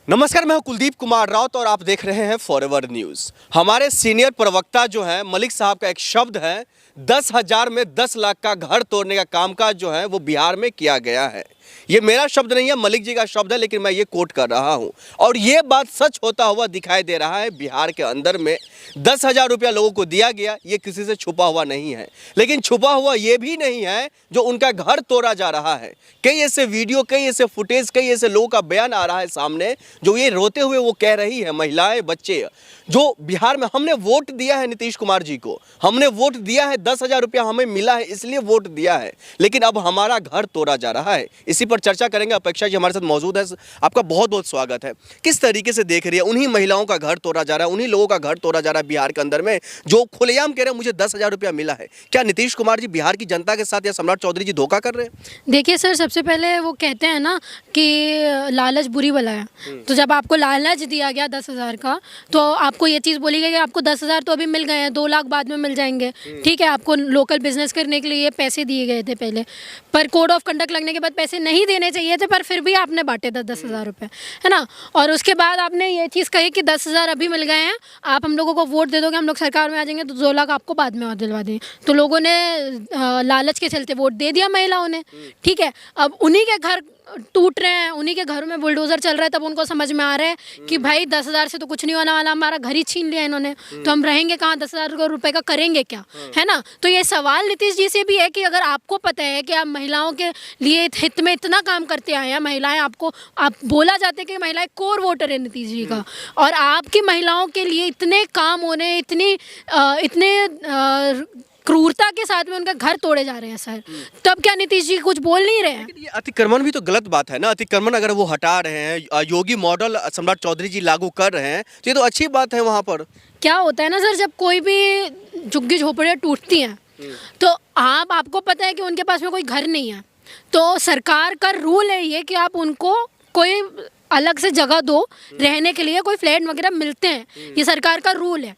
नमस्कार, मैं हूं कुलदीप कुमार राउत और आप देख रहे हैं फॉरएवर न्यूज़। हमारे सीनियर प्रवक्ता जो हैं मलिक साहब का एक शब्द है, 10,000 में 10 लाख का घर तोड़ने का कामकाज जो है वो बिहार में किया गया है। ये मेरा शब्द नहीं है, मलिक जी का शब्द है, लेकिन मैं ये कोट कर रहा हूं और ये बात सच होता हुआ दिखाई दे रहा है। बिहार के अंदर में 10,000 रुपया लोगों को दिया गया, ये किसी से छुपा हुआ नहीं है। लेकिन छुपा हुआ ये भी नहीं है जो उनका घर तोड़ा जा रहा है। कई ऐसे वीडियो, कई ऐसे फुटेज, कई ऐसे लोगों का बयान आ रहा है सामने जो ये रोते हुए वो कह रही है, महिलाएं, बच्चे, जो बिहार में हमने वोट दिया है नीतीश कुमार जी को, हमने वोट दिया है, 10,000 रुपया हमें मिला है इसलिए वोट दिया है, लेकिन अब हमारा घर तोड़ा जा रहा है। इसी पर चर्चा करेंगे। अपेक्षा जी हमारे साथ मौजूद है, आपका बहुत बहुत स्वागत है। किस तरीके से देख रही है, उन्हीं महिलाओं का घर तोड़ा जा रहा है, उन्हीं लोगों का घर तोड़ा जा रहा है बिहार के अंदर में, जो खुलेआम कह रहे हैं मुझे 10,000 रुपया मिला है। क्या नीतीश कुमार जी बिहार की जनता के साथ या सम्राट चौधरी जी धोखा कर रहे हैं? देखिए सर, सबसे पहले वो कहते हैं ना कि लालच बुरी बला है। तो जब आपको लालच दिया गया 10,000 का, तो आपको ये चीज़ बोली गई कि आपको 10,000 तो अभी मिल गए हैं, 2 लाख बाद में मिल जाएंगे। ठीक है, आपको लोकल बिजनेस करने के लिए ये पैसे दिए गए थे पहले, पर कोड ऑफ कंडक्ट लगने के बाद पैसे नहीं देने चाहिए थे, पर फिर भी आपने बांटे 10,000 रुपये, है ना। और उसके बाद आपने ये चीज़ कही कि 10,000 अभी मिल गए हैं, आप हम लोगों को वोट दे दोगे, हम लोग सरकार में आ जाएंगे तो 2 लाख आपको बाद में और दिलवा देंगे। तो लोगों ने लालच के चलते वोट दे दिया महिलाओं ने। ठीक है, अब उन्हीं के घर टूट रहे हैं, उन्हीं के घरों में बुलडोजर चल रहा है, तब उनको समझ में आ रहा है कि भाई 10,000 से तो कुछ नहीं होने वाला, हमारा घर ही छीन लिया इन्होंने, तो हम रहेंगे कहाँ, 10,000 रुपए का करेंगे क्या, है ना। तो ये सवाल नीतीश जी से भी है कि अगर आपको पता है कि आप महिलाओं के लिए हित में इतना काम करते आए हैं, महिलाएं आपको, आप बोला जाते हैं कि महिलाएं कोर वोटर है नीतीश जी का, और आपकी महिलाओं के लिए इतने काम हो रहे हैं, इतने क्रूरता के साथ में उनका घर तोड़े जा रहे हैं सर, तब क्या नीतीश जी कुछ बोल नहीं रहे हैं? ये अतिक्रमण भी तो गलत बात है ना। अतिक्रमण अगर वो हटा रहे हैं, योगी मॉडल सम्राट चौधरी जी लागू कर रहे हैं, तो ये तो अच्छी बात है। वहाँ पर क्या होता है ना सर, जब कोई भी झुग्गी झोपड़ियाँ टूटती हैं तो आपको पता है कि उनके पास में कोई घर नहीं है, तो सरकार का रूल है ये कि आप उनको कोई अलग से जगह दो रहने के लिए, कोई फ्लैट वगैरह मिलते हैं, ये सरकार का रूल है।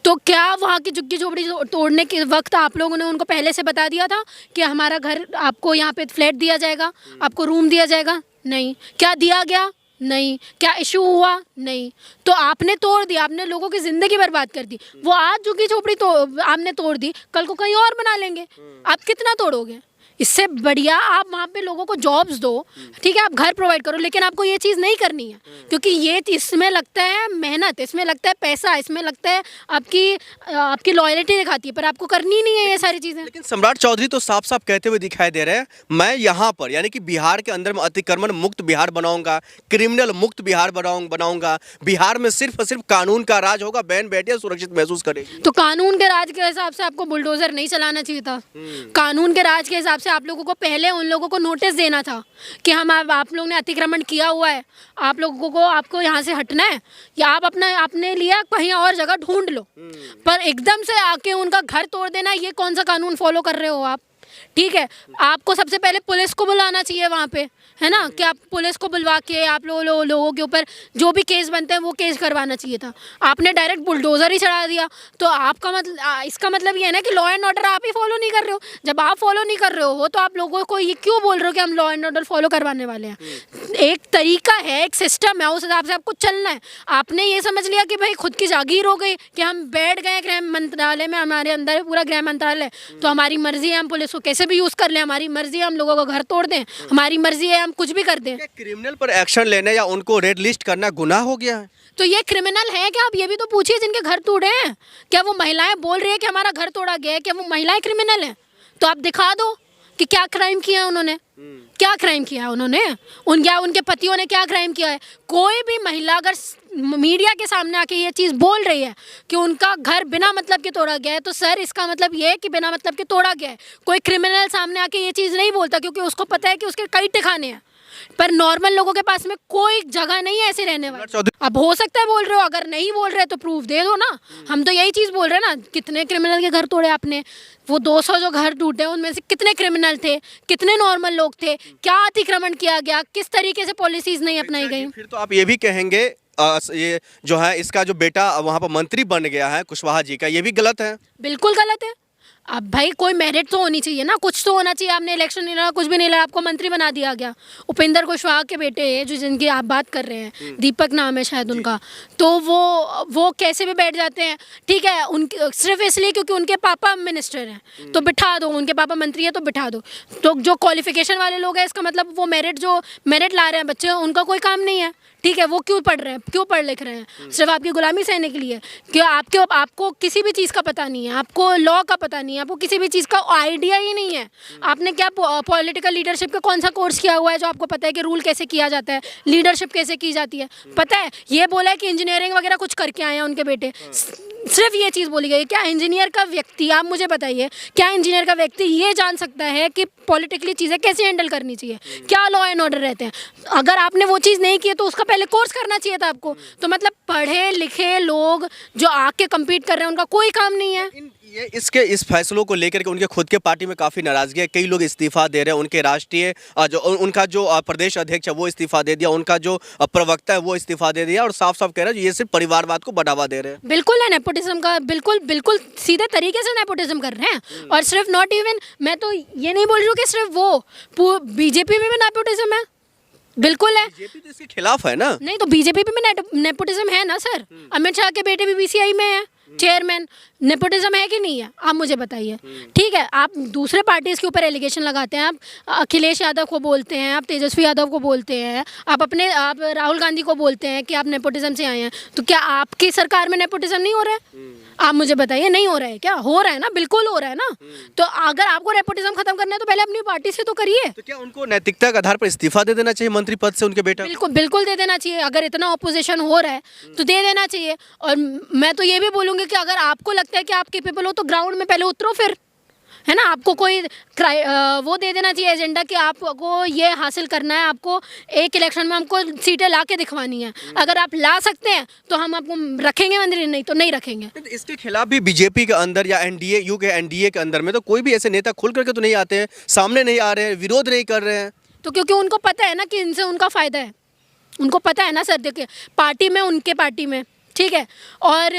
तो क्या वहाँ की झुग्गी झोपड़ी तोड़ने के वक्त आप लोगों ने उनको पहले से बता दिया था कि हमारा घर, आपको यहाँ पे फ्लैट दिया जाएगा, आपको रूम दिया जाएगा? नहीं। क्या दिया गया? नहीं। क्या इशू हुआ? नहीं। तो आपने तोड़ दिया, आपने लोगों की ज़िंदगी बर्बाद कर दी। वो आज झुग्गी झोपड़ी तो आपने तोड़ दी, कल को कहीं और बना लेंगे। आप कितना तोड़ोगे? इससे बढ़िया आप वहाँ पे लोगों को जॉब्स दो, ठीक है, आप घर प्रोवाइड करो, लेकिन आपको ये चीज़ नहीं करनी है, क्योंकि ये इसमें लगता है मेहनत, इसमें लगता है पैसा, इसमें लगता है आपकी लॉयल्टी दिखाती है, पर आपको करनी नहीं है ये सारी चीज़ें। लेकिन सम्राट चौधरी तो साफ साफ कहते हुए दिखाई दे रहे हैं, मैं यहाँ पर यानी कि बिहार के अंदर में अतिक्रमण मुक्त बिहार बनाऊंगा, क्रिमिनल मुक्त बिहार बनाऊंगा, बिहार में सिर्फ और सिर्फ कानून का राज होगा, बहन बेटियां सुरक्षित महसूस करेगी। तो कानून के राज के हिसाब से आपको बुलडोजर नहीं चलाना चाहिए था। कानून के राज के हिसाब से आप लोगों को पहले उन लोगों को नोटिस देना था कि हम आप लोगों ने अतिक्रमण किया हुआ है, आप लोगों को, आपको यहाँ से हटना है, या आप अपने लिए कहीं और जगह ढूंढ लो। पर एकदम से आके उनका घर तोड़ देना, ये कौन सा कानून फॉलो कर रहे हो आप? ठीक है, आपको सबसे पहले पुलिस को बुलाना चाहिए वहाँ पे, है ना, कि आप पुलिस को बुलवा के आप लोगों के ऊपर जो भी केस बनते हैं वो केस करवाना चाहिए था। आपने डायरेक्ट बुलडोजर ही चढ़ा दिया, तो आपका मतलब, इसका मतलब ये है ना कि लॉ एंड ऑर्डर आप ही फॉलो नहीं कर रहे हो। जब आप फॉलो नहीं कर रहे हो तो आप लोगों को ये क्यों बोल रहे हो कि हम लॉ एंड ऑर्डर फॉलो करवाने वाले हैं? एक तरीका है, एक सिस्टम है, उस हिसाब से आपको चलना है। आपने ये समझ लिया कि भाई खुद की जागीर हो गई कि हम बैठ गए गृह मंत्रालय में, हमारे अंदर पूरा गृह मंत्रालय, तो हमारी मर्जी है हम पुलिस को कैसे भी यूज़ कर लें, हमारी मर्जी है हम लोगों का घर तोड़ दें, हमारी मर्जी है हम कुछ भी कर दें। क्रिमिनल पर एक्शन लेने या उनको रेड लिस्ट करना गुनाह हो गया है? तो ये क्रिमिनल है क्या? आप ये भी तो पूछिए जिनके घर तोड़े हैं, क्या वो महिलाएं बोल रही है कि हमारा घर तोड़ा गया है, क्या वो महिलाएं क्रिमिनल हैं? तो आप दिखा दो कि क्या क्राइम किया उन्होंने, क्या क्राइम किया उन्होंने, उनके पतियों ने क्या क्राइम किया है। कोई भी महिला अगर मीडिया के सामने आके ये चीज़ बोल रही है कि उनका घर बिना मतलब के तोड़ा गया है, तो सर इसका मतलब ये है कि बिना मतलब के तोड़ा गया है। कोई क्रिमिनल सामने आके ये चीज़ नहीं बोलता, क्योंकि उसको पता है कि उसके कई ठिकाने हैं, पर नॉर्मल लोगों के पास में कोई जगह नहीं है ऐसे रहने वाली। अब हो सकता है बोल रहे हो, अगर नहीं बोल रहे तो प्रूफ दे दो ना। हम तो यही चीज़ बोल रहे हैं ना, कितने क्रिमिनल के घर तोड़े आपने? वो 200 जो घर टूटे उनमें से कितने क्रिमिनल थे, कितने नॉर्मल लोग थे, क्या अतिक्रमण किया गया, किस तरीके से पॉलिसीज नहीं अपनाई गई? फिर तो आप ये भी कहेंगे ये जो है इसका जो बेटा वहाँ पर मंत्री बन गया है कुशवाहा जी का, ये भी गलत है? बिल्कुल गलत है। अब भाई कोई मेरिट तो होनी चाहिए ना, कुछ तो होना चाहिए। आपने इलेक्शन नहीं लड़ा, कुछ भी नहीं लड़ा, आपको मंत्री बना दिया गया। उपेंद्र कुशवाहा के बेटे हैं जो जिनकी आप बात कर रहे हैं, दीपक नाम है शायद उनका, तो वो कैसे भी बैठ जाते हैं, ठीक है, उनके सिर्फ इसलिए क्योंकि उनके पापा मिनिस्टर हैं तो बिठा दो, उनके पापा मंत्री है तो बिठा दो। तो जो क्वालिफिकेशन वाले लोग हैं, इसका मतलब वो मेरिट ला रहे हैं बच्चे, उनका कोई काम नहीं है, ठीक है, वो क्यों पढ़ रहे हैं, क्यों पढ़ लिख रहे हैं? सिर्फ आपकी गुलामी सहने के लिए? क्यों आपको किसी भी चीज़ का पता नहीं है, आपको लॉ का पता नहीं है, आपको किसी भी चीज़ का आइडिया ही नहीं है। आपने क्या पॉलिटिकल लीडरशिप का कौन सा कोर्स किया हुआ है जो आपको पता है कि रूल कैसे किया जाता है, लीडरशिप कैसे की जाती है, पता है? ये बोला है कि इंजीनियरिंग वगैरह कुछ करके आए हैं उनके बेटे, सिर्फ ये चीज़ बोली गई। क्या इंजीनियर का व्यक्ति, आप मुझे बताइए, क्या इंजीनियर का व्यक्ति ये जान सकता है कि पॉलिटिकली चीज़ें कैसे हैंडल करनी चाहिए, क्या लॉ एंड ऑर्डर रहते हैं? अगर आपने वो चीज़ नहीं की है तो उसका पहले कोर्स करना चाहिए था आपको। तो मतलब पढ़े लिखे लोग जो आके कम्पीट कर रहे हैं उनका कोई काम नहीं है। ये इस फैसलों को लेकर के उनके खुद के पार्टी में काफ़ी नाराजगी है, कई लोग इस्तीफा दे रहे हैं। उनके राष्ट्रीय उनका जो प्रदेश अध्यक्ष है वो इस्तीफा दे दिया, उनका जो प्रवक्ता है वो इस्तीफा दे दिया और साफ साफ कह रहे हैं ये सिर्फ परिवारवाद को बढ़ावा दे रहे हैं। बिल्कुल है नेपोटिज्म का, बिल्कुल सीधे तरीके से नेपोटिज्म कर रहे हैं। और सिर्फ नॉट इवन, मैं तो ये नहीं बोल रही हूँ कि सिर्फ वो, बीजेपी में भी नेपोटिज्म है, बिल्कुल है। बीजेपी तो इसके खिलाफ है ना? नहीं तो बीजेपी में नेपोटिज्म है ना सर। अमित शाह के बेटे भी बीसीआई में है चेयरमैन, नेपोटिज्म है कि नहीं है? आप मुझे बताइए। ठीक है, आप दूसरे पार्टीज के ऊपर एलिगेशन लगाते हैं, आप अखिलेश यादव को बोलते हैं, आप तेजस्वी यादव को बोलते हैं, आप राहुल गांधी को बोलते हैं कि आप नेपोटिज्म से आए हैं, तो क्या आपकी सरकार में नेपोटिज्म नहीं हो रहा है? आप मुझे बताइए, नहीं हो रहा है क्या? हो रहा है ना, बिल्कुल हो रहा है ना। तो अगर आपको नेपोटिज्म खत्म करना है तो पहले अपनी पार्टी से तो करिए। तो क्या उनको नैतिकता के आधार पर इस्तीफा दे देना चाहिए मंत्री पद से उनके बेटा? बिल्कुल दे देना चाहिए। अगर इतना ऑपोजिशन हो रहा है तो दे देना चाहिए। और मैं तो ये भी बोलूँगी कि अगर आपको लगता है कि आप केपेबल हो तो ग्राउंड में पहले उतरो, फिर, है ना, आपको कोई वो दे देना चाहिए एजेंडा कि आपको ये हासिल करना है, आपको एक इलेक्शन में हमको सीटें ला के दिखवानी है। अगर आप ला सकते हैं तो हम आपको रखेंगे मंत्री, नहीं तो नहीं रखेंगे। इसके खिलाफ भी बीजेपी के अंदर या एनडीए के अंदर में तो कोई भी ऐसे नेता खुल करके तो नहीं आते हैं, सामने नहीं आ रहे हैं, विरोध नहीं कर रहे हैं। तो क्योंकि उनको पता है ना कि इनसे उनका फ़ायदा है, उनको पता है ना सर। देखिए, पार्टी में, उनके पार्टी में, ठीक है, और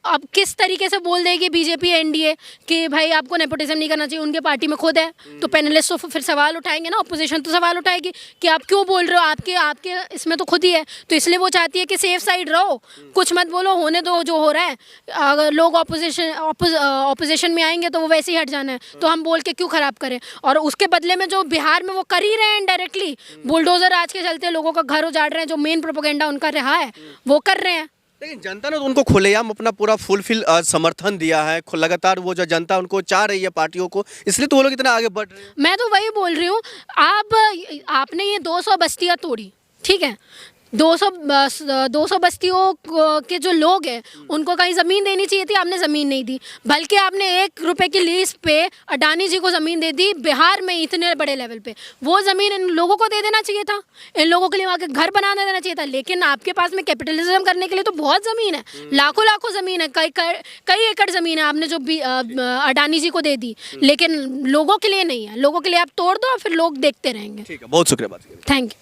अब किस तरीके से बोल देगी बीजेपी एनडीए कि भाई आपको नेपोटिज्म नहीं करना चाहिए, उनके पार्टी में खुद है, तो पैनलिस्ट तो फिर सवाल उठाएंगे ना, अपोजिशन तो सवाल उठाएगी कि आप क्यों बोल रहे हो, आपके इसमें तो खुद ही है। तो इसलिए वो चाहती है कि सेफ साइड रहो, कुछ मत बोलो, होने दो जो हो रहा है। अगर लोग ऑपोजिशन में आएंगे तो वो वैसे ही हट जाना है, तो हम बोल के क्यों ख़राब करें? और उसके बदले में जो बिहार में वो कर ही रहे हैं इनडायरेक्टली, बुलडोजर आज के चलते लोगों का घर उजाड़ रहे हैं, जो मेन प्रोपेगेंडा उनका रहा है वो कर रहे हैं। लेकिन जनता ने तो उनको खुलेआम अपना पूरा फुलफिल समर्थन दिया है, लगातार वो जो जनता उनको चाह रही है पार्टियों को, इसलिए तो वो लोग इतना आगे बढ़ रहे हैं। मैं तो वही बोल रही हूँ, आपने ये 200 बस्तियाँ तोड़ी, ठीक है, 200 बस्तियों के जो लोग हैं उनको कहीं ज़मीन देनी चाहिए थी, आपने ज़मीन नहीं दी, बल्कि आपने 1 रुपए की लीज पे अडानी जी को ज़मीन दे दी बिहार में इतने बड़े लेवल पे। वो ज़मीन इन लोगों को दे देना चाहिए था, इन लोगों के लिए वहाँ के घर बना देना चाहिए था। लेकिन आपके पास में कैपिटलिज्म करने के लिए तो बहुत ज़मीन है, लाखों ज़मीन है, कई एकड़ ज़मीन है, आपने जो भी अडानी जी को दे दी, लेकिन लोगों के लिए नहीं है। लोगों के लिए आप तोड़ दो, फिर लोग देखते रहेंगे। ठीक है, बहुत शुक्रिया बात। Thank you.